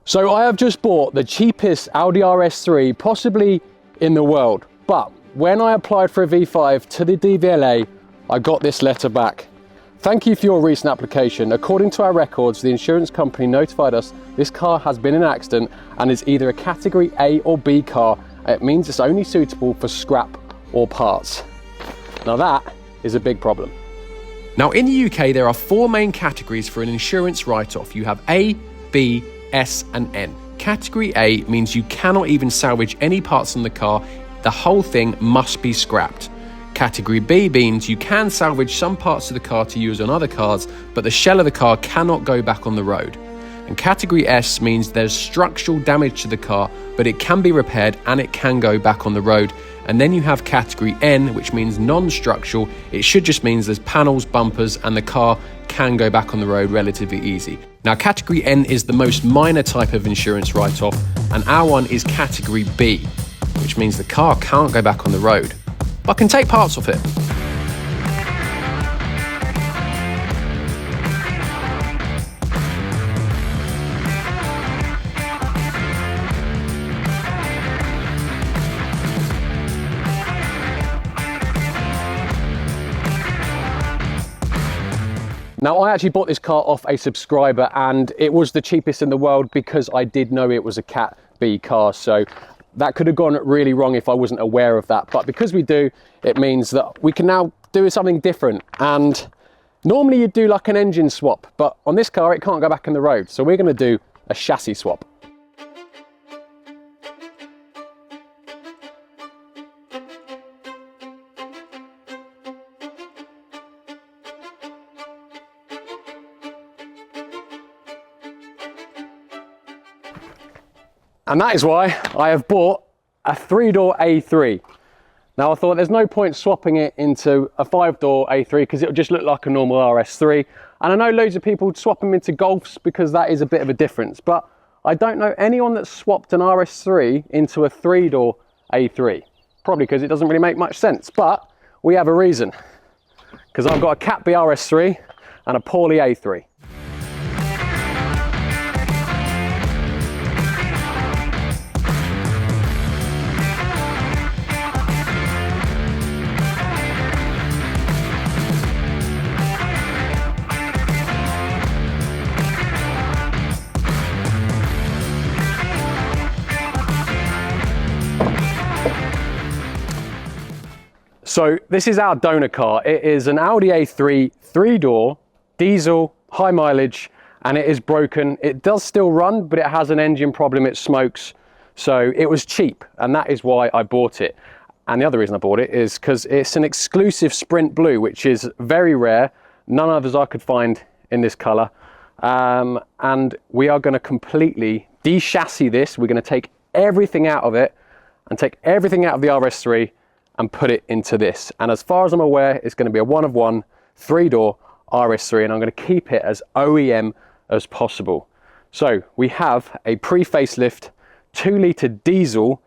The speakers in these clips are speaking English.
So I have just bought the cheapest Audi RS3 possibly in the world, but when I applied for a V5 to the DVLA, I got this letter back. Thank you for your recent application. According to our records, the insurance company notified us this car has been in an accident and is either a category A or B car. It means it's only suitable for scrap or parts. Now that is a big problem. Now in the UK, there are 4 main categories for an insurance write-off. You have A, B, S and N. Category A means you cannot even salvage any parts on the car. The whole thing must be scrapped. Category B means you can salvage some parts of the car to use on other cars, but the shell of the car cannot go back on the road. And category S means there's structural damage to the car, but it can be repaired and it can go back on the road. And then you have category N, which means non-structural. It should just means there's panels, bumpers, and the car can go back on the road relatively easy. Now, category N is the most minor type of insurance write-off, and our one is category B, which means the car can't go back on the road, but can take parts off it. Now, I actually bought this car off a subscriber and it was the cheapest in the world because I did know it was a Cat B car. So that could have gone really wrong if I wasn't aware of that. But because we do, it means that we can now do something different. And normally you'd do like an engine swap, but on this car, it can't go back in the road. So we're going to do a chassis swap. And that is why I have bought a 3-door A3. Now I thought there's no point swapping it into a 5-door A3 because it'll just look like a normal RS3. And I know loads of people swap them into Golfs because that is a bit of a difference. But I don't know anyone that's swapped an RS3 into a 3-door A3. Probably because it doesn't really make much sense. But we have a reason. Because I've got a Cat B RS3 and a Pauly A3. So this is our donor car. It is an Audi A3 3-door, diesel, high mileage, and it is broken. It does still run, but it has an engine problem, it smokes. So it was cheap, and that is why I bought it. And the other reason I bought it is because it's an exclusive Sprint Blue, which is very rare. None others I could find in this color. And we are gonna completely de-chassis this. We're gonna take everything out of it and take everything out of the RS3 and put it into this. And as far as I'm aware, it's going to be a 1-of-1 3-door RS3, and I'm going to keep it as OEM as possible. So we have a pre-facelift 2-litre diesel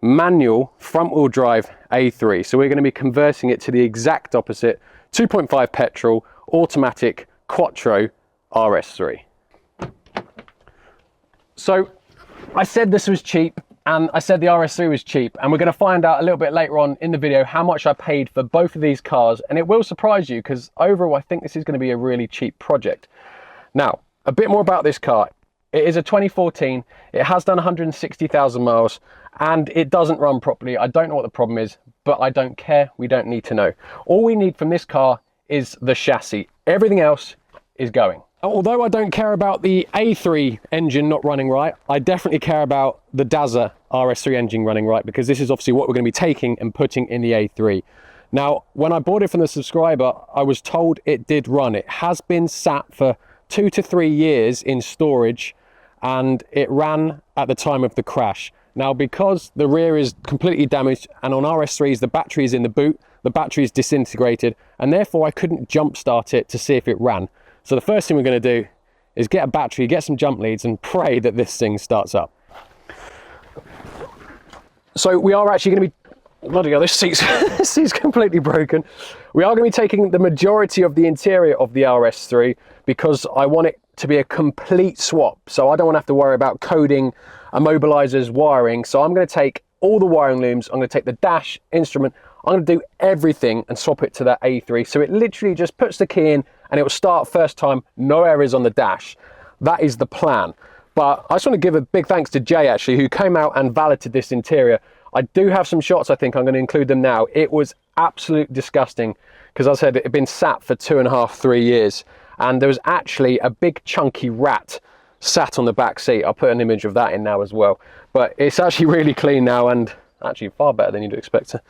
manual front-wheel drive A3. So we're going to be converting it to the exact opposite 2.5 petrol automatic quattro RS3. So I said this was cheap. And I said the RS3 was cheap, and we're going to find out a little bit later on in the video how much I paid for both of these cars, and it will surprise you because overall I think this is going to be a really cheap project. Now, a bit more about this car. It is a 2014, it has done 160,000 miles, and it doesn't run properly. I don't know what the problem is, but I don't care, we don't need to know. All we need from this car is the chassis. Everything else is going. Although I don't care about the A3 engine not running right, I definitely care about the Dazza RS3 engine running right, because this is obviously what we're going to be taking and putting in the A3. Now, when I bought it from the subscriber, I was told it did run. It has been sat for 2 to 3 years in storage, and it ran at the time of the crash. Now, because the rear is completely damaged, and on RS3s, the battery is in the boot, the battery is disintegrated, and therefore I couldn't jump start it to see if it ran. So the first thing we're going to do is get a battery, get some jump leads, and pray that this thing starts up. So we are actually going to be Bloody hell, this seat's, this seat's completely broken. We are going to be taking the majority of the interior of the RS3 because I want it to be a complete swap. So I don't want to have to worry about coding, immobilizers, wiring. So I'm going to take all the wiring looms. I'm going to take the dash, instrument. I'm going to do everything and swap it to that A3. So it literally just puts the key in and it will start first time, no errors on the dash. That is the plan. But I just want to give a big thanks to Jay actually, who came out and validated this interior. I do have some shots, I think I'm going to include them now. It was absolutely disgusting because I said it had been sat for 2.5, 3 years. And there was actually a big chunky rat sat on the back seat. I'll put an image of that in now as well. But it's actually really clean now and actually far better than you'd expect to.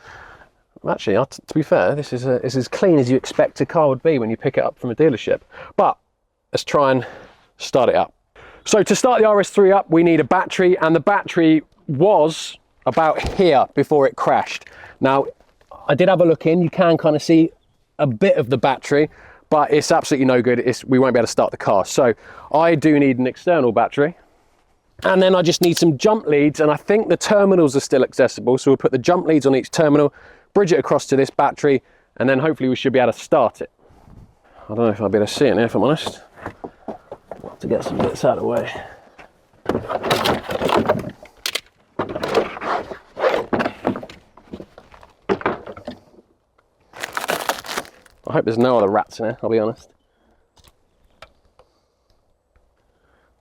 Actually, to be fair, this is as clean as you expect a car would be when you pick it up from a dealership. But let's try and start it up. So to start the RS3 up, we need a battery, and the battery was about here before it crashed. Now, I did have a look in. You can kind of see a bit of the battery, but it's absolutely no good. We won't be able to start the car. So I do need an external battery. And then I just need some jump leads, and I think the terminals are still accessible. So we'll put the jump leads on each terminal, bridge it across to this battery, and then hopefully we should be able to start it. I don't know if I'll be able to see it now, if I'm honest. I'll have to get some bits out of the way. I hope there's no other rats in here, I'll be honest.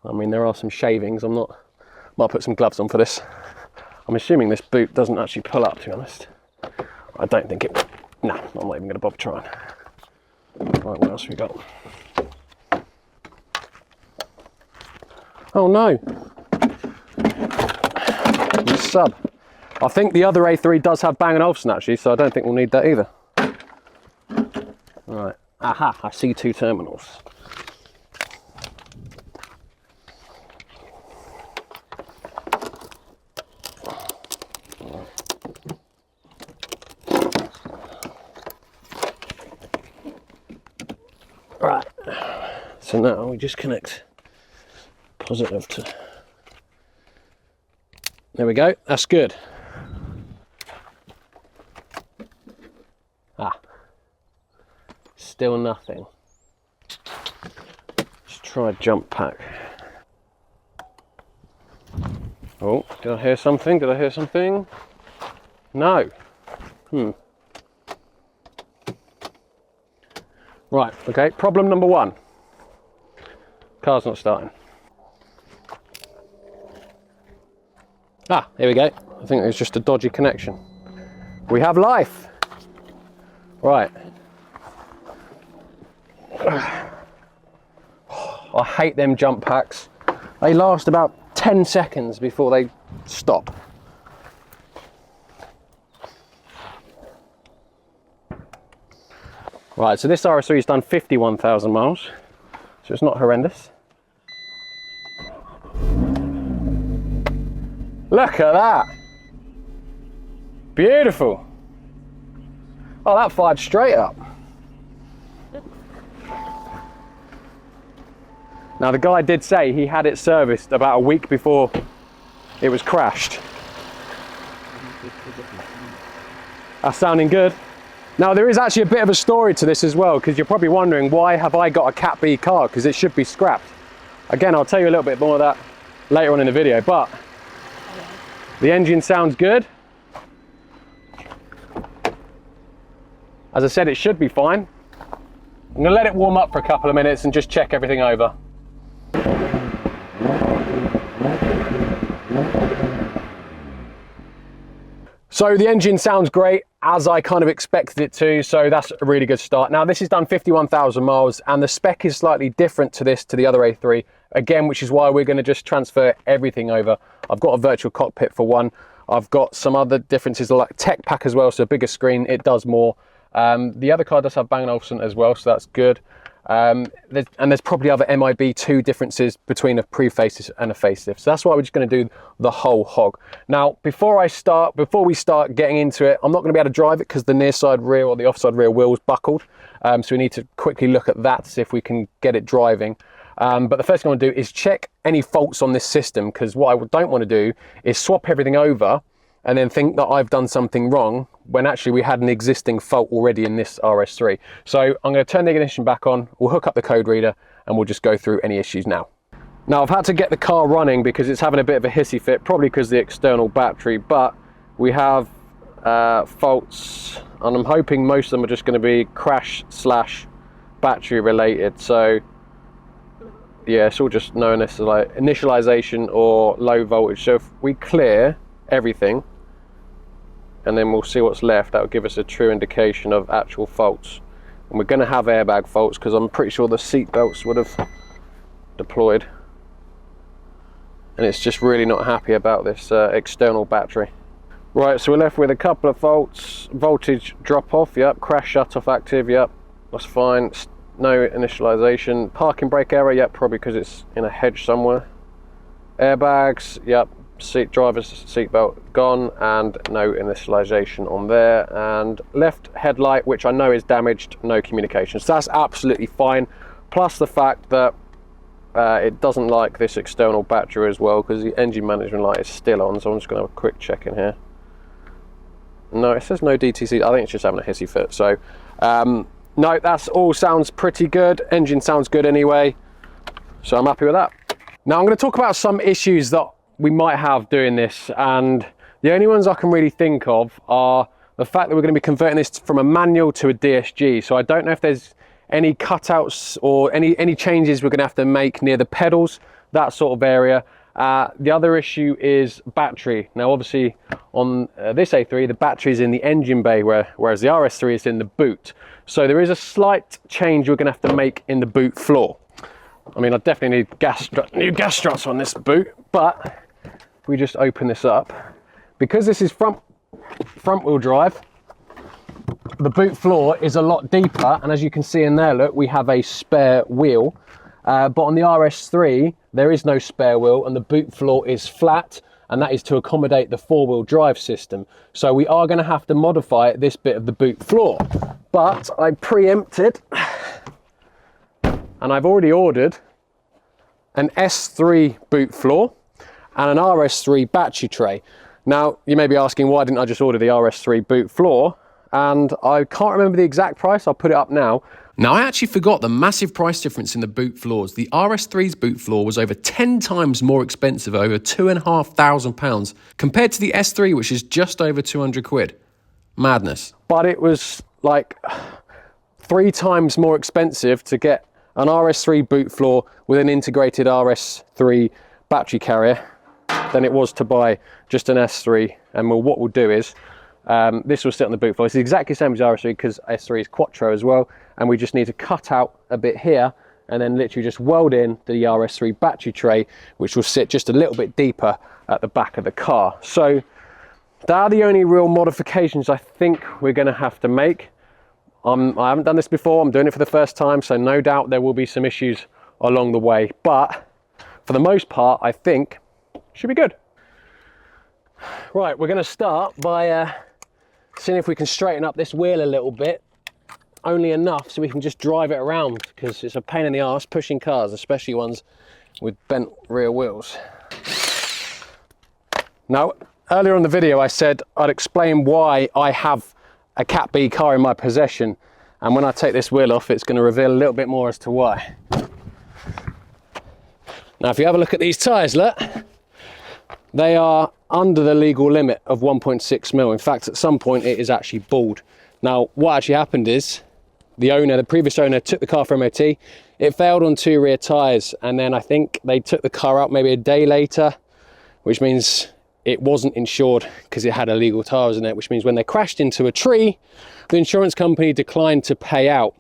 I mean, there are some shavings. Might put some gloves on for this. I'm assuming this boot doesn't actually pull up, to be honest. I don't think it will. Nah, I'm not even going to bother trying. Right, what else have we got? Oh no! The sub. I think the other A3 does have Bang & Olufsen actually, so I don't think we'll need that either. Right, aha, I see 2 terminals. Right, so now we just connect positive to, there we go, that's good. Ah, still nothing. Let's try jump pack. Oh, did I hear something? Did I hear something? No. Right, okay, problem number 1. Car's not starting. Ah, here we go. I think it was just a dodgy connection. We have life. Right. I hate them jump packs. They last about 10 seconds before they stop. Right, so this RS3 has done 51,000 miles, so it's not horrendous. Look at that! Beautiful! Oh, that fired straight up. Now the guy did say he had it serviced about a week before it was crashed. That's sounding good. Now there is actually a bit of a story to this as well, because you're probably wondering, why have I got a Cat B car? Because it should be scrapped. Again, I'll tell you a little bit more of that later on in the video, but the engine sounds good. As I said, it should be fine. I'm going to let it warm up for a couple of minutes and just check everything over. So the engine sounds great, as I kind of expected it to, so that's a really good start. Now this has done 51,000 miles and the spec is slightly different to this, to the other A3, again, which is why we're going to just transfer everything over. I've got a virtual cockpit for one. I've got some other differences like tech pack as well, so a bigger screen, it does more. The other car does have Bang & Olufsen as well, so that's good. There's probably other MIB2 differences between a pre-facelift and a facelift. So that's why we're just going to do the whole hog. Now, before we start getting into it, I'm not going to be able to drive it because the near side rear or the offside rear wheel is buckled. So we need to quickly look at that to see if we can get it driving. But the first thing I want to do is check any faults on this system, because what I don't want to do is swap everything over and then think that I've done something wrong when actually we had an existing fault already in this RS3. So I'm going to turn the ignition back on, we'll hook up the code reader, and we'll just go through any issues now. Now I've had to get the car running because it's having a bit of a hissy fit, probably because of the external battery, but we have faults, and I'm hoping most of them are just going to be crash / battery related. So yeah, it's all just known as like initialization or low voltage. So if we clear everything and then we'll see what's left, that will give us a true indication of actual faults. And we're going to have airbag faults because I'm pretty sure the seat belts would have deployed, and it's just really not happy about this external battery. Right, so we're left with a couple of faults. Voltage drop off, yep. Crash shut off active, yep, that's fine. No initialization. Parking brake error, yep, probably because it's in a hedge somewhere. Airbags, yep. Driver's seat belt gone, and no initialization on there. And left headlight, which I know is damaged, no communication. So that's absolutely fine. Plus the fact that it doesn't like this external battery as well, because the engine management light is still on. So I'm just going to have a quick check in here. No, it says no DTC. I think it's just having a hissy fit. So no, that's all sounds pretty good. Engine sounds good anyway, so I'm happy with that. Now I'm going to talk about some issues that we might have doing this, and the only ones I can really think of are the fact that we're going to be converting this from a manual to a DSG. So I don't know if there's any cutouts or any changes we're going to have to make near the pedals, that sort of area. The other issue is battery. Now obviously on this A3 the battery is in the engine bay, whereas the RS3 is in the boot. So there is a slight change we're going to have to make in the boot floor. I mean, I definitely need new gas struts on this boot, but if we just open this up, because this is front wheel drive, the boot floor is a lot deeper, and as you can see in there, look, we have a spare wheel. But on the RS3 there is no spare wheel, and the boot floor is flat, and that is to accommodate the 4-wheel drive system. So we are going to have to modify this bit of the boot floor. But I preempted, and I've already ordered an S3 boot floor and an RS3 battery tray. Now you may be asking, why didn't I just order the RS3 boot floor? And I can't remember the exact price. I'll put it up now. Now, I actually forgot the massive price difference in the boot floors. The RS3's boot floor was over 10 times more expensive, over £2,500, compared to the S3, which is just over 200 quid. Madness. But it was like 3 times more expensive to get an RS3 boot floor with an integrated RS3 battery carrier than it was to buy just an S3. And what we'll do is, this will sit on the boot floor. It's exactly the same as RS3 because S3 is Quattro as well, and we just need to cut out a bit here and then literally just weld in the RS3 battery tray, which will sit just a little bit deeper at the back of the car. So that are the only real modifications I think we're going to have to make. I haven't done this before, I'm doing it for the first time, so no doubt there will be some issues along the way, but for the most part I think it should be good. Right, we're going to start by seeing if we can straighten up this wheel a little bit, only enough so we can just drive it around, because it's a pain in the arse pushing cars, especially ones with bent rear wheels. Now, earlier on the video I said I'd explain why I have a Cat B car in my possession, and when I take this wheel off it's going to reveal a little bit more as to why. Now if you have a look at these tyres, look, they are under the legal limit of 1.6 mil. In fact, at some point it is actually bald. Now, what actually happened is the previous owner took the car for MOT. It failed on 2 rear tyres, and then I think they took the car out maybe a day later, which means it wasn't insured because it had illegal tyres in it, which means when they crashed into a tree, the insurance company declined to pay out.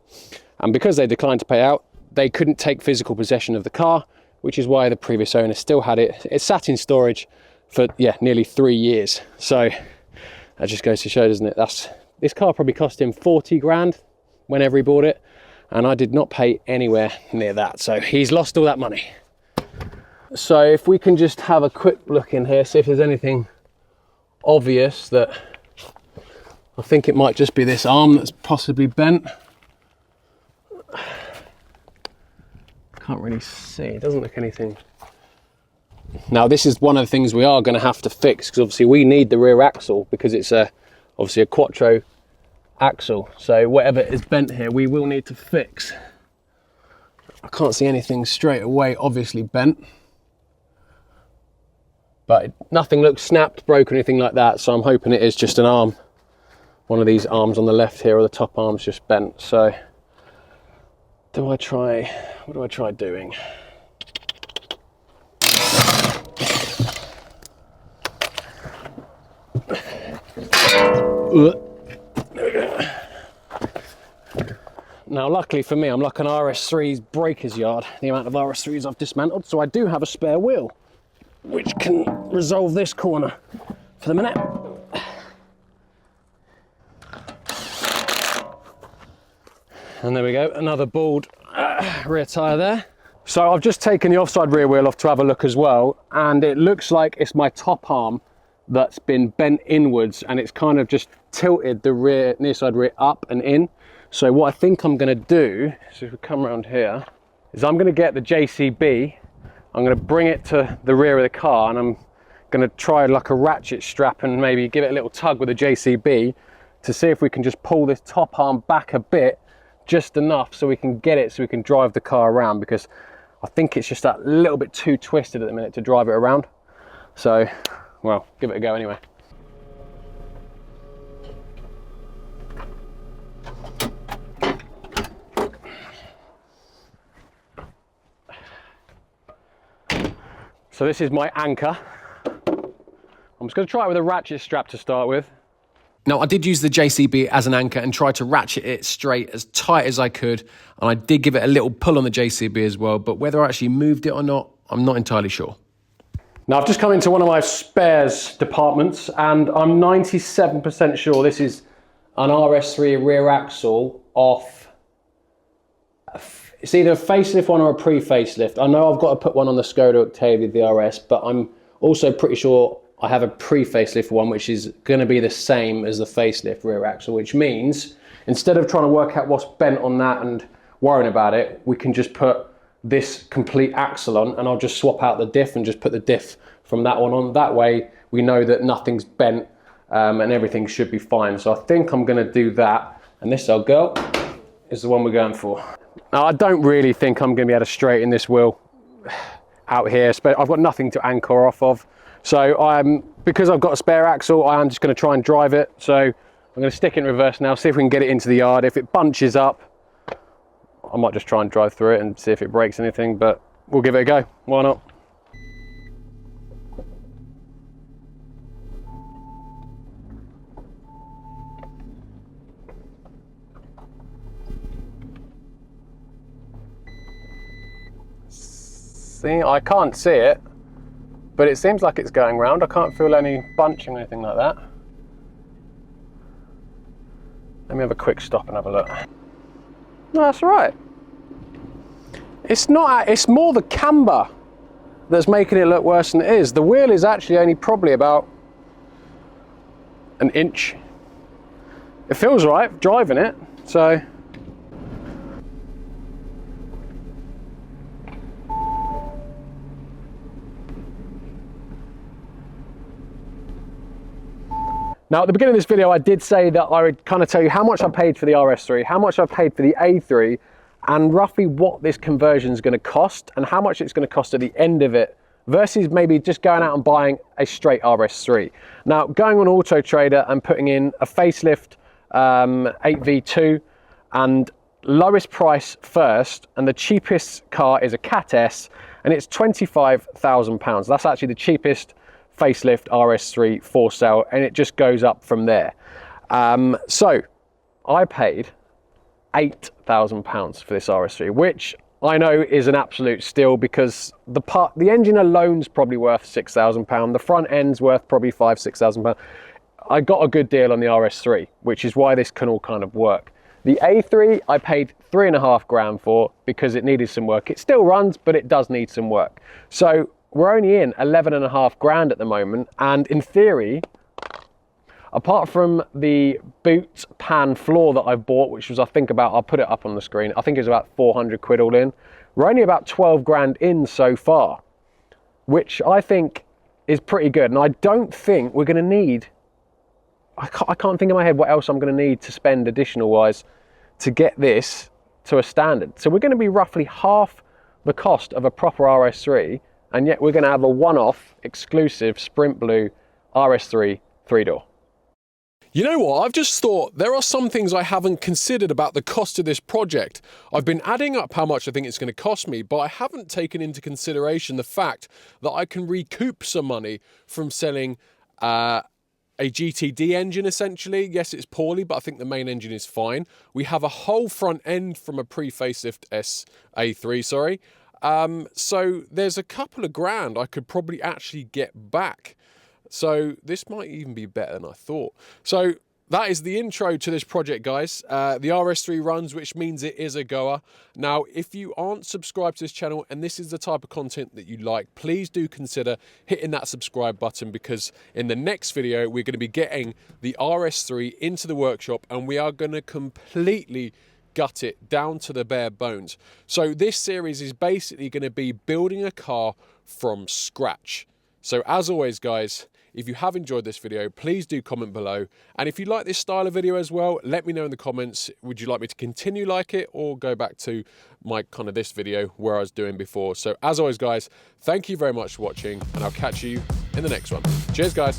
And because they declined to pay out, they couldn't take physical possession of the car, which is why the previous owner still had it. It sat in storage for, yeah, nearly 3 years. So that just goes to show, doesn't it? This car probably cost him 40 grand whenever he bought it, and I did not pay anywhere near that. So he's lost all that money. So if we can just have a quick look in here, see if there's anything obvious. That I think it might just be this arm that's possibly bent. Can't really see, it doesn't look anything Now this is one of the things we are going to have to fix, because obviously we need the rear axle because it's obviously a quattro axle. So whatever is bent here, we will need to fix. I can't see anything straight away obviously bent, but nothing looks snapped, broken, anything like that. So I'm hoping it is just an arm. One of these arms on the left here, or the top arm's just bent. So what do I try doing? There we go. Now luckily for me, I'm like an RS3's breaker's yard, the amount of RS3s I've dismantled, so I do have a spare wheel which can resolve this corner for the minute. And there we go, another bald rear tyre there. So I've just taken the offside rear wheel off to have a look as well, and it looks like it's my top arm that's been bent inwards, and it's kind of just tilted the rear, near side rear up and in. So what I think I'm going to do, so if we come around here, is I'm going to get the JCB, I'm going to bring it to the rear of the car, and I'm going to try like a ratchet strap and maybe give it a little tug with the JCB to see if we can just pull this top arm back a bit, just enough so we can get it, so we can drive the car around, because I think it's just that little bit too twisted at the minute to drive it around. So, well, give it a go anyway. So this is my anchor. I'm just going to try it with a ratchet strap to start with. Now, I did use the JCB as an anchor and try to ratchet it straight as tight as I could, and I did give it a little pull on the JCB as well, but whether I actually moved it or not, I'm not entirely sure. Now, I've just come into one of my spares departments, and I'm 97% sure this is an RS3 rear axle off. It's either a facelift one or a pre-facelift. I know I've got to put one on the Skoda Octavia, the RS, but I'm also pretty sure I have a pre-facelift one, which is going to be the same as the facelift rear axle, which means instead of trying to work out what's bent on that and worrying about it, we can just put this complete axle on, and I'll just swap out the diff and just put the diff from that one on. That way we know that nothing's bent and everything should be fine. So I think I'm going to do that, and this old girl is the one we're going for. Now, I don't really think I'm going to be able to straighten this wheel out here. I've got nothing to anchor off of. So because I've got a spare axle, I am just going to try and drive it. So I'm going to stick it in reverse now, see if we can get it into the yard. If it bunches up, I might just try and drive through it and see if it breaks anything, but we'll give it a go. Why not? See, I can't see it, but it seems like it's going round. I can't feel any bunching or anything like that. Let me have a quick stop and have a look. No, that's right. It's not, it's more the camber that's making it look worse than it is. The wheel is actually only probably about an inch. It feels right driving it, so. Now, at the beginning of this video, I did say that I would kind of tell you how much I paid for the RS3, how much I paid for the A3, and roughly what this conversion is going to cost and how much it's going to cost at the end of it versus maybe just going out and buying a straight RS3. Now, going on Auto Trader and putting in a facelift 8V2 and lowest price first, and the cheapest car is a Cat S, and it's £25,000. That's actually the cheapest facelift RS3 for sale, and it just goes up from there. So I paid £8,000 for this RS3, which I know is an absolute steal, because the engine alone's probably worth £6,000, the front end's worth probably £5,000-6,000. I got a good deal on the RS3, which is why this can all kind of work. The A3 I paid £3.5 grand for because it needed some work. It still runs, but it does need some work. So we're only in 11.5 grand at the moment, and in theory, apart from the boot pan floor that I've bought, which was I think about, I'll put it up on the screen, I think it was about 400 quid all in, we're only about 12 grand in so far. which I think is pretty good. And I don't think we're going to need, I can't think in my head what else I'm going to need to spend additional wise to get this to a standard. So we're going to be roughly half the cost of a proper RS3, and yet we're going to have a one-off exclusive Sprint Blue RS3 3-door. You know what, I've just thought there are some things I haven't considered about the cost of this project. I've been adding up how much I think it's going to cost me, but I haven't taken into consideration the fact that I can recoup some money from selling a GTD engine, essentially. Yes, it's poorly, but I think the main engine is fine. We have a whole front end from a pre-facelift A3, sorry. So there's a couple of grand I could probably actually get back. So this might even be better than I thought. So that is the intro to this project, guys. The RS3 runs, which means it is a goer. Now, if you aren't subscribed to this channel and this is the type of content that you like, please do consider hitting that subscribe button, because in the next video, we're going to be getting the RS3 into the workshop and we are going to completely gut it down to the bare bones. So this series is basically going to be building a car from scratch. So as always, guys, if you have enjoyed this video, please do comment below. And if you like this style of video as well, let me know in the comments. Would you like me to continue like it or go back to my kind of this video where I was doing before? So as always, guys, thank you very much for watching and I'll catch you in the next one. Cheers, guys.